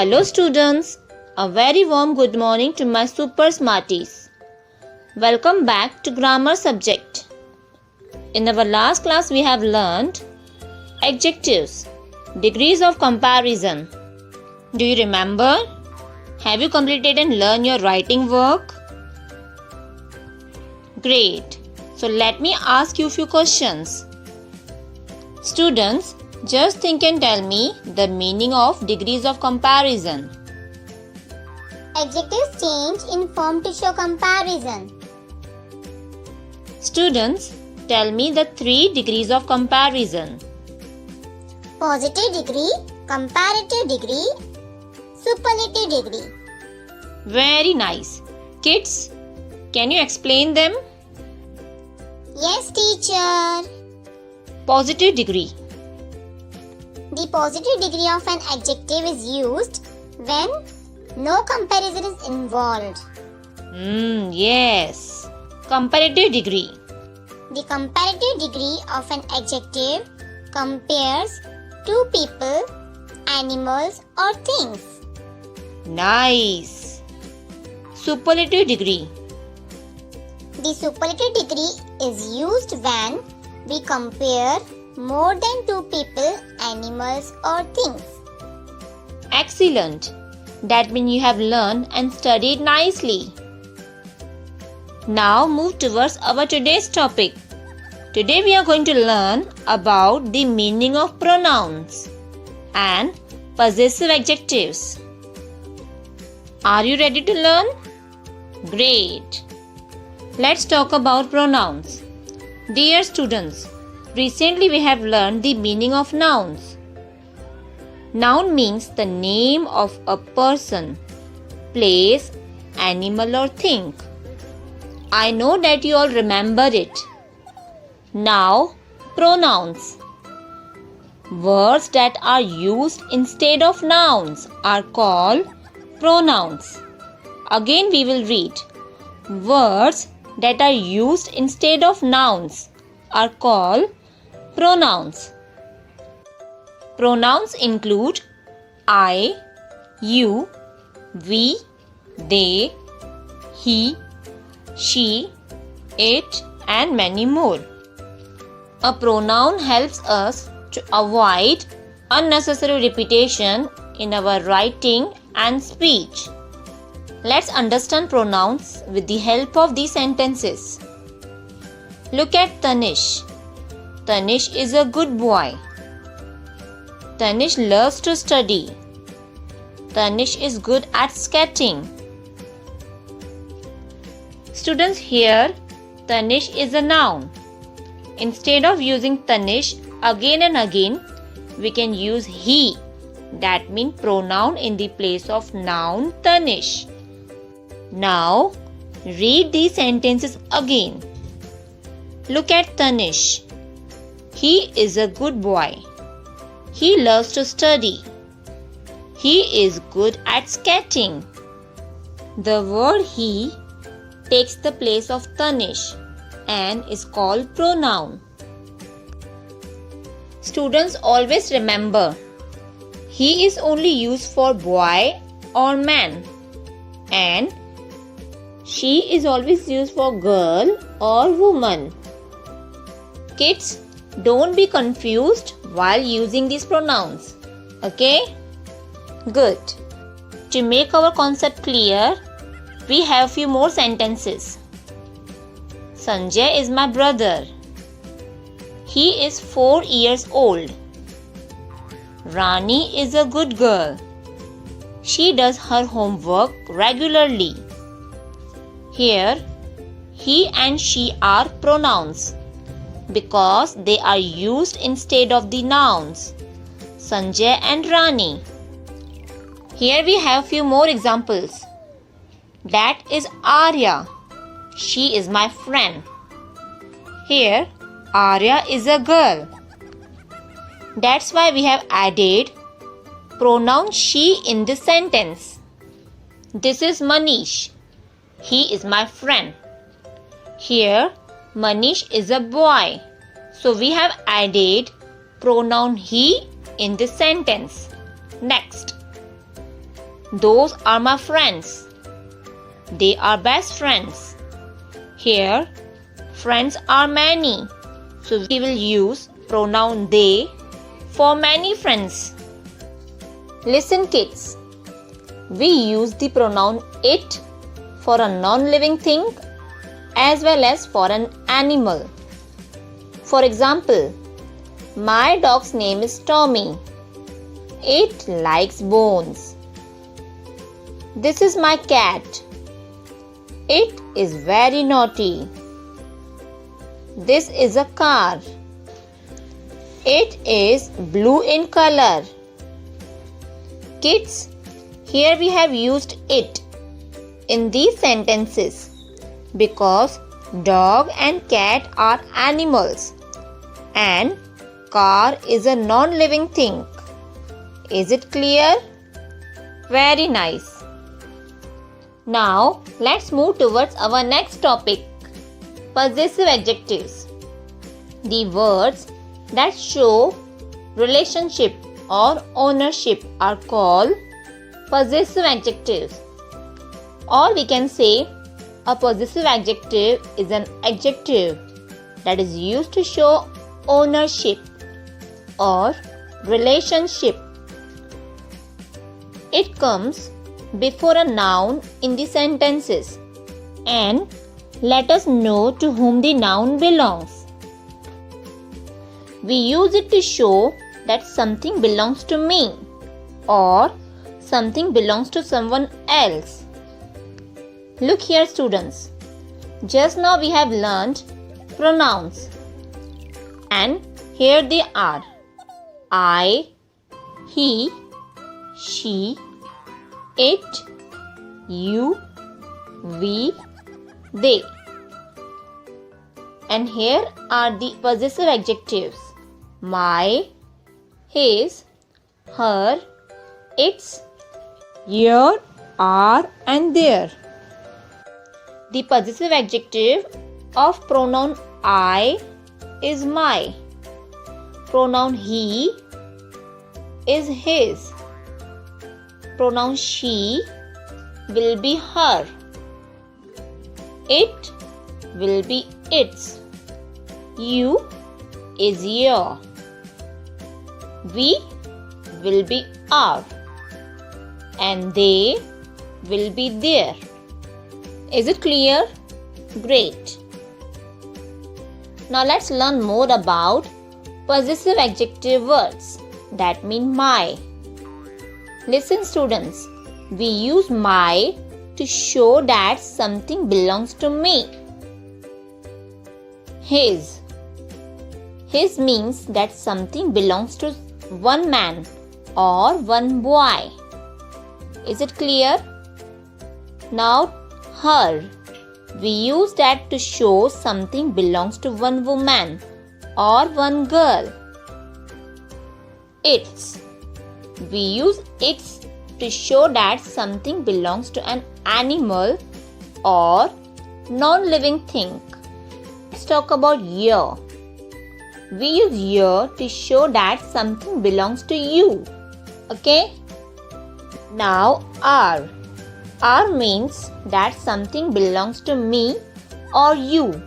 Hello students, a very warm good morning to my super smarties. Welcome back to grammar subject. In our last class we have learned adjectives, degrees of comparison. Do you remember? Have you completed and learned your writing work? Great. So let me ask you a few questions. Students, just think and tell me the meaning of degrees of comparison. Adjectives change in form to show comparison. Students, tell me the 3 degrees of comparison. Positive degree, comparative degree, superlative degree. Very nice. Kids, can you explain them? Yes, teacher. Positive degree. The positive degree of an adjective is used when no comparison is involved. Yes. Comparative degree. The comparative degree of an adjective compares two people, animals, or things. Nice. Superlative degree. The superlative degree is used when we compare more than two people, animals, or things. Excellent. That means you have learned and studied nicely. Now move towards our today's topic. Today we are going to learn about the meaning of pronouns and possessive adjectives. Are you ready to learn? Great. Let's talk about pronouns. Dear students, recently we have learned the meaning of nouns. Noun means the name of a person, place, animal or thing. I know that you all remember it. Now, pronouns. Words that are used instead of nouns are called pronouns. Again we will read. Words that are used instead of nouns are called pronouns. Pronouns include I, you, we, they, he, she, it, and many more. A pronoun helps us to avoid unnecessary repetition in our writing and speech. Let's understand pronouns with the help of these sentences. Look at Tanish. Tanish is a good boy. Tanish loves to study. Tanish is good at skating. Students, here Tanish is a noun. Instead of using Tanish again and again, we can use he. That means pronoun in the place of noun Tanish. Now, read these sentences again. Look at Tanish. He is a good boy. He loves to study. He is good at skating. The word he takes the place of Tanish and is called pronoun. Students, always remember, he is only used for boy or man, and she is always used for girl or woman. Kids, don't be confused while using these pronouns. Okay? Good. To make our concept clear, we have few more sentences. Sanjay is my brother. He is 4 years old. Rani is a good girl. She does her homework regularly. Here, he and she are pronouns because they are used instead of the nouns Sanjay and Rani. Here we have few more examples. That is Arya. She is my friend. Here, Arya is a girl. That's why we have added pronoun she in this sentence. This is Manish. He is my friend. Here, Manish is a boy. So we have added pronoun he in this sentence. Next. Those are my friends. They are best friends. Here, friends are many. So we will use pronoun they for many friends. Listen kids. We use the pronoun it for a non-living thing as well as for an animal. For example, my dog's name is Tommy. It likes bones. This is my cat. It is very naughty. This is a car. It is blue in color. Kids, here we have used it in these sentences because dog and cat are animals and car is a non-living thing. Is it clear? Very nice. Now let's move towards our next topic, possessive adjectives. The words that show relationship or ownership are called possessive adjectives. Or we can say a possessive adjective is an adjective that is used to show ownership or relationship. It comes before a noun in the sentences and let us know to whom the noun belongs. We use it to show that something belongs to me or something belongs to someone else. Look here students, just now we have learned pronouns and here they are: I, he, she, it, you, we, they. And here are the possessive adjectives: my, his, her, its, your, our and their. The possessive adjective of pronoun I is my. Pronoun he is his. Pronoun she will be her. It will be its. You is your. We will be our. And they will be their. Is it clear? Great. Now let's learn more about possessive adjective words that mean my. Listen students, we use my to show that something belongs to me. His. His means that something belongs to one man or one boy. Is it clear? Now her. We use that to show something belongs to one woman or one girl. Its. We use its to show that something belongs to an animal or non-living thing. Let's talk about your. We use your to show that something belongs to you. Okay? Now our. Our means that something belongs to me or you,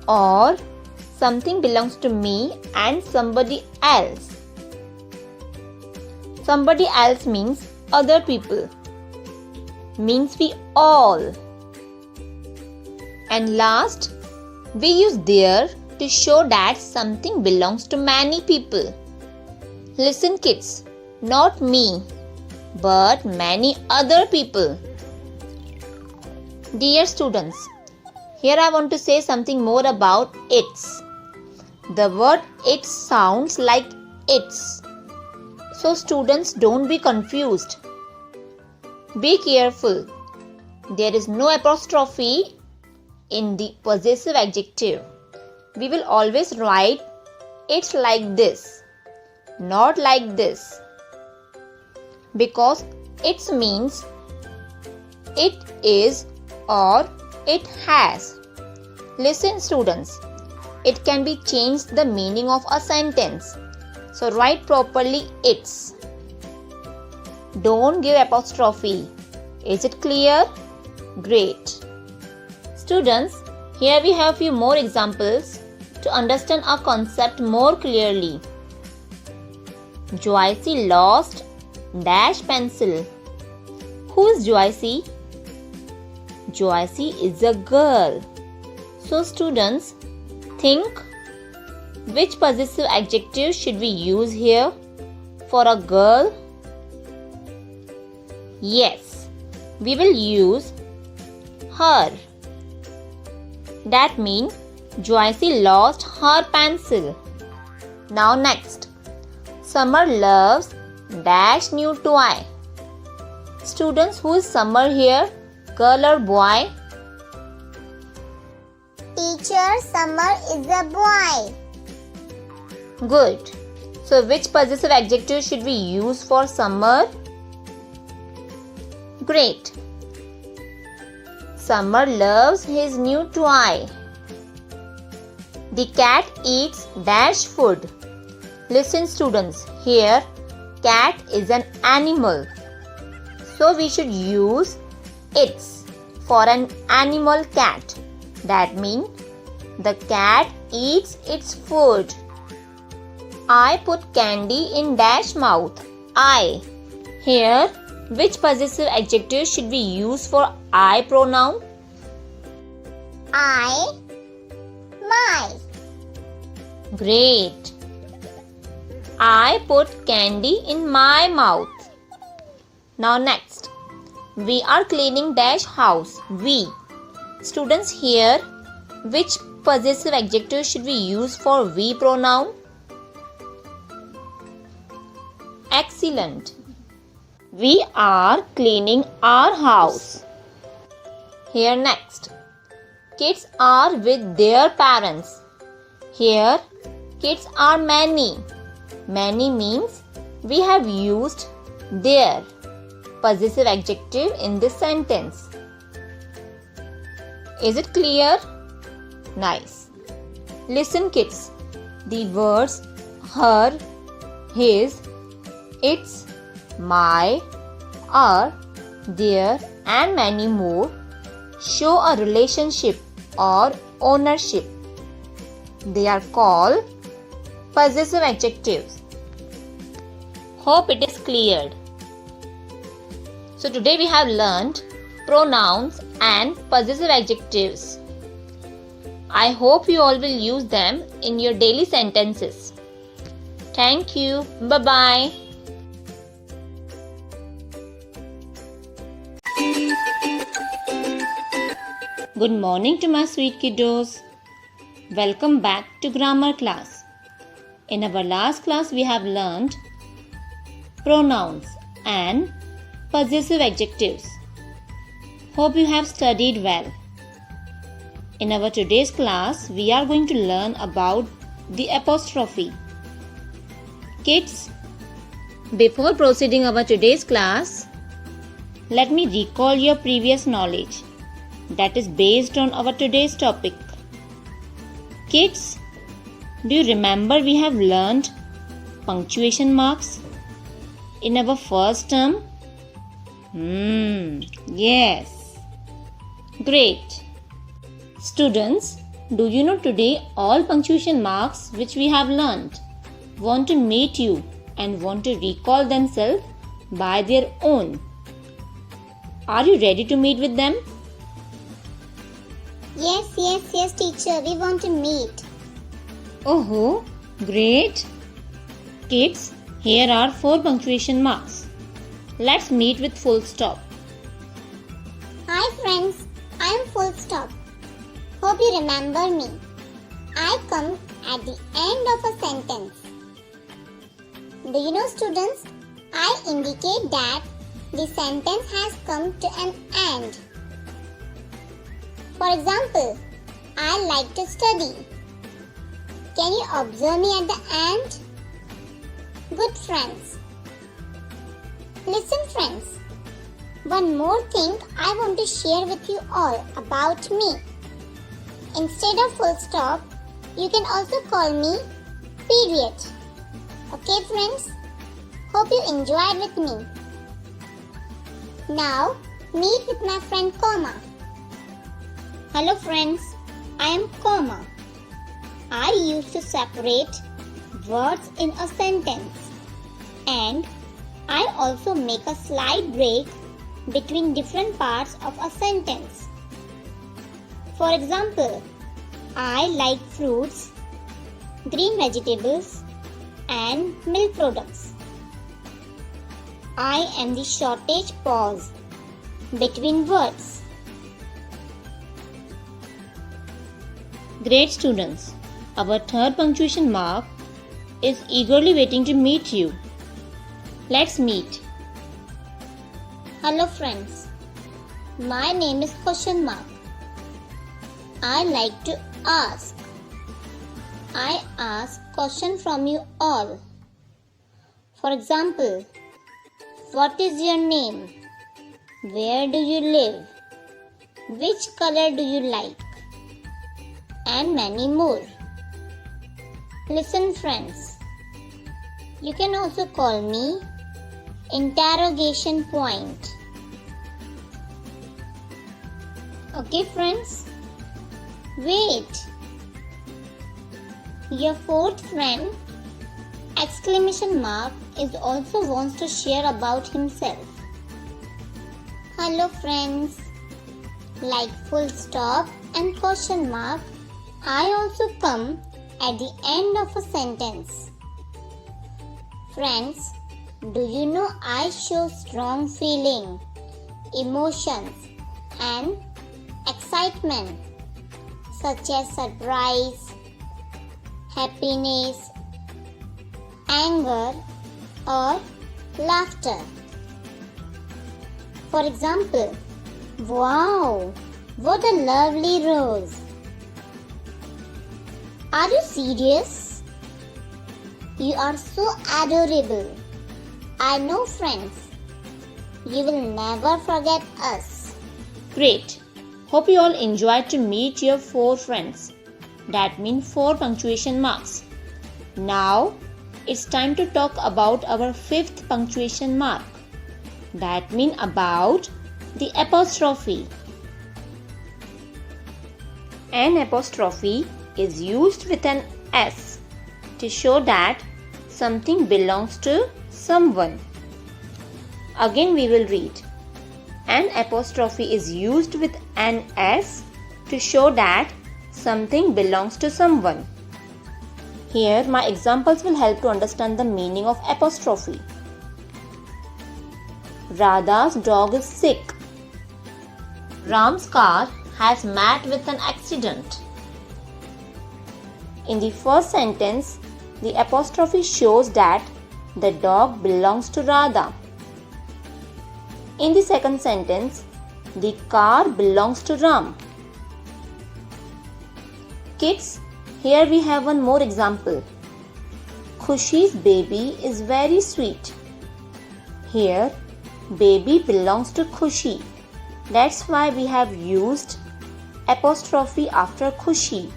or something belongs to me and somebody else. Somebody else means other people, means we all. And last, we use their to show that something belongs to many people. Listen kids, not me, but many other people. Dear students, here I want to say something more about its. The word its sounds like its. So students, don't be confused. Be careful. There is no apostrophe in the possessive adjective. We will always write it's like this, not like this. Because it means it is or it has. Listen students, it can be changed the meaning of a sentence. So write properly its. Don't give apostrophe. Is it clear? Great. Students, here we have few more examples to understand our concept more clearly. Joycey lost dash pencil. Who is Joycey? Joycey is a girl. So students, think which possessive adjective should we use here for a girl? Yes, we will use her. That means Joycey lost her pencil. Now next, Summer loves dash new toy. Students, who is Summer here? Girl or boy? Teacher, Summer is a boy. Good. So which possessive adjective should we use for Summer? Great. Summer loves his new toy. The cat eats dash food. Listen students, here cat is an animal. So we should use its for an animal cat. That means the cat eats its food. I put candy in dash mouth. I. Here, which possessive adjective should we use for I pronoun? I, my. Great. I put candy in my mouth. Now next, we are cleaning dash house. We. Students, here, which possessive adjective should we use for we pronoun? Excellent. We are cleaning our house. Here next, kids are with their parents. Here, kids are many. Many means we have used their possessive adjective in this sentence. Is it clear? Nice. Listen kids, the words her, his, its, my, our, their and many more show a relationship or ownership. They are called possessive adjectives. Hope it is cleared. So today we have learned pronouns and possessive adjectives. I hope you all will use them in your daily sentences. Thank you. Bye-bye. Good morning to my sweet kiddos. Welcome back to grammar class. In our last class we have learned pronouns and possessive adjectives. Hope you have studied well. In our today's class we are going to learn about the apostrophe. Kids, before proceeding our today's class, let me recall your previous knowledge that is based on our today's topic. Kids, do you remember we have learned punctuation marks in our first term? Yes. Great. Students, do you know today all punctuation marks which we have learned want to meet you and want to recall themselves by their own? Are you ready to meet with them? Yes, teacher. We want to meet. Oh, great. Kids, here are 4 punctuation marks. Let's meet with full stop. Hi friends, I am full stop. Hope you remember me. I come at the end of a sentence. Do you know students, I indicate that the sentence has come to an end. For example, I like to study. Can you observe me at the end? Good friends. Listen friends, one more thing I want to share with you all about me. Instead of full stop, you can also call me period. Okay friends, hope you enjoyed with me. Now meet with my friend Koma. Hello friends, I am Koma. I used to separate words in a sentence, and I also make a slight break between different parts of a sentence. For example, I like fruits, green vegetables, and milk products. I am the shortage pause between words. Great students, our third punctuation mark is eagerly waiting to meet you. Let's meet. Hello friends, my name is question mark. I like to ask. I ask question from you all. For example, what is your name? Where do you live? Which color do you like? And many more. Listen friends, you can also call me interrogation point. Okay friends, wait. Your fourth friend exclamation mark is also wants to share about himself. Hello friends, like full stop and question mark, I also come at the end of a sentence. Friends, do you know I show strong feeling, emotions and excitement such as surprise, happiness, anger or laughter. For example, wow, what a lovely rose. Are you serious? You are so adorable. I know friends, you will never forget us. Great. Hope you all enjoyed to meet your 4 friends. That means 4 punctuation marks. Now it's time to talk about our 5th punctuation mark. That means about the apostrophe. An apostrophe is used with an S to show that something belongs to someone. Again we will read. An apostrophe is used with an S to show that something belongs to someone. Here my examples will help to understand the meaning of apostrophe. Radha's dog is sick. Ram's car has met with an accident. In the first sentence, the apostrophe shows that the dog belongs to Radha. In the second sentence, the car belongs to Ram. Kids, here we have one more example. Khushi's baby is very sweet. Here, baby belongs to Khushi. That's why we have used apostrophe after Khushi.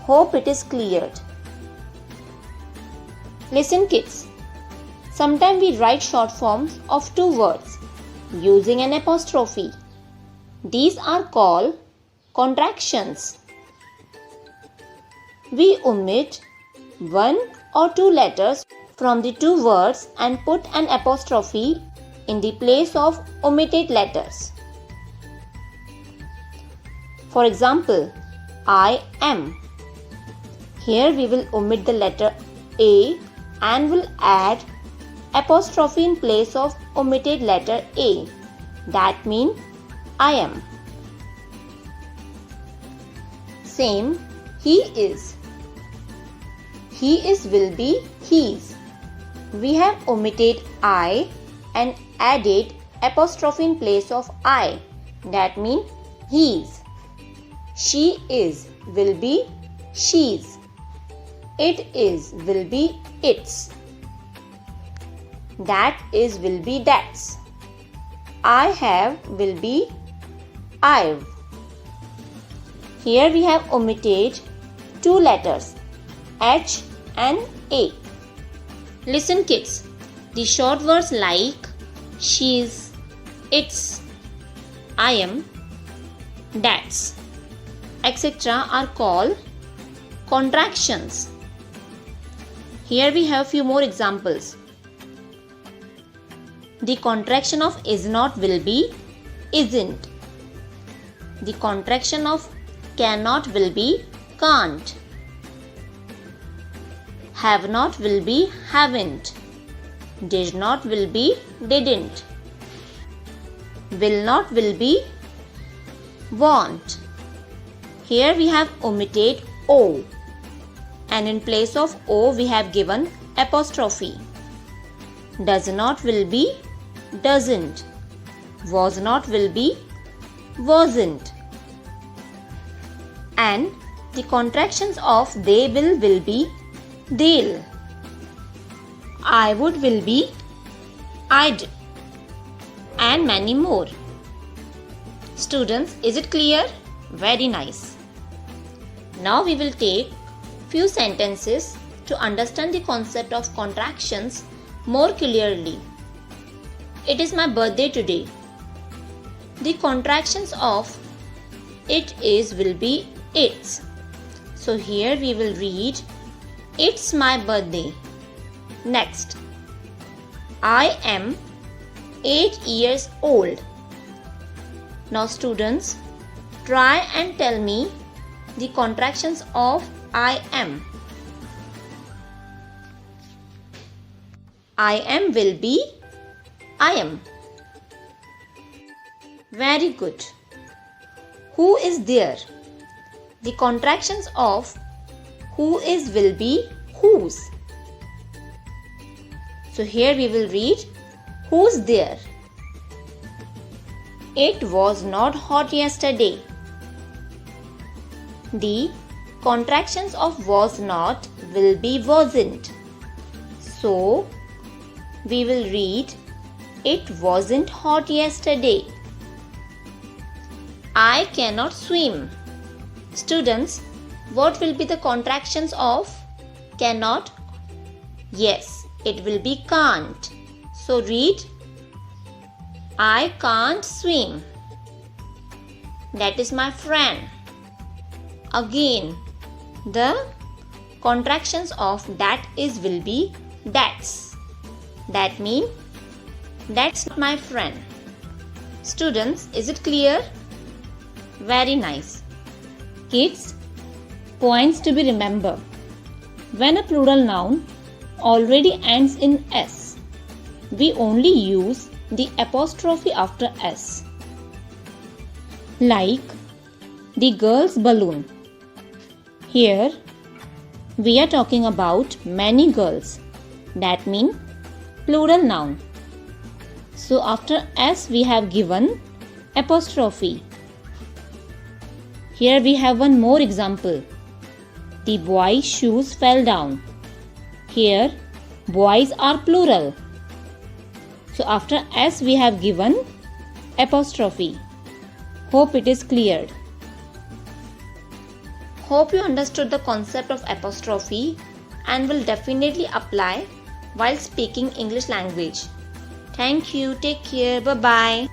Hope it is cleared. Listen kids, sometimes we write short forms of 2 words using an apostrophe. These are called contractions. We omit 1 or 2 letters from the 2 words and put an apostrophe in the place of omitted letters. For example, I am. Here we will omit the letter A and will add apostrophe in place of omitted letter A. That means I am. Same, he is. He is will be his. We have omitted I and added apostrophe in place of I. That means his. She is will be she's. It is will be its. That is will be that's. I have will be I've. Here we have omitted 2 letters H and A. Listen kids, the short words like she's, its, I am, that's, etc. are called contractions. Here we have few more examples. The contraction of is not will be isn't. The contraction of cannot will be can't. Have not will be haven't. Did not will be didn't. Will not will be won't. Here we have omitted O, and in place of O we have given apostrophe. Does not will be doesn't. Was not will be wasn't. And the contractions of they will be they'll. I would will be I'd, and many more. Students, is it clear? Very nice. Now we will take few sentences to understand the concept of contractions more clearly. It is my birthday today. The contractions of it is will be its. So here we will read it's my birthday. Next, I am 8 years old. Now students, try and tell me the contractions of I am. I am will be I am. Very good. Who is there? The contractions of who is will be whose. So here we will read who's there. It was not hot yesterday. The contractions of was not will be wasn't. So we will read it wasn't hot yesterday. I cannot swim. Students, what will be the contractions of cannot? Yes, it will be can't. So read I can't swim. That is my friend. Again, the contractions of that is will be that's. That means that's my friend. Students, is it clear? Very nice. Kids, points to be remembered. When a plural noun already ends in S, we only use the apostrophe after S. Like the girl's balloon. Here we are talking about many girls. That means plural noun. So after S we have given apostrophe. Here we have one more example. The boy's shoes fell down. Here boys are plural. So after S we have given apostrophe. Hope it is cleared. Hope you understood the concept of apostrophe and will definitely apply while speaking English language. Thank you. Take care. Bye-bye.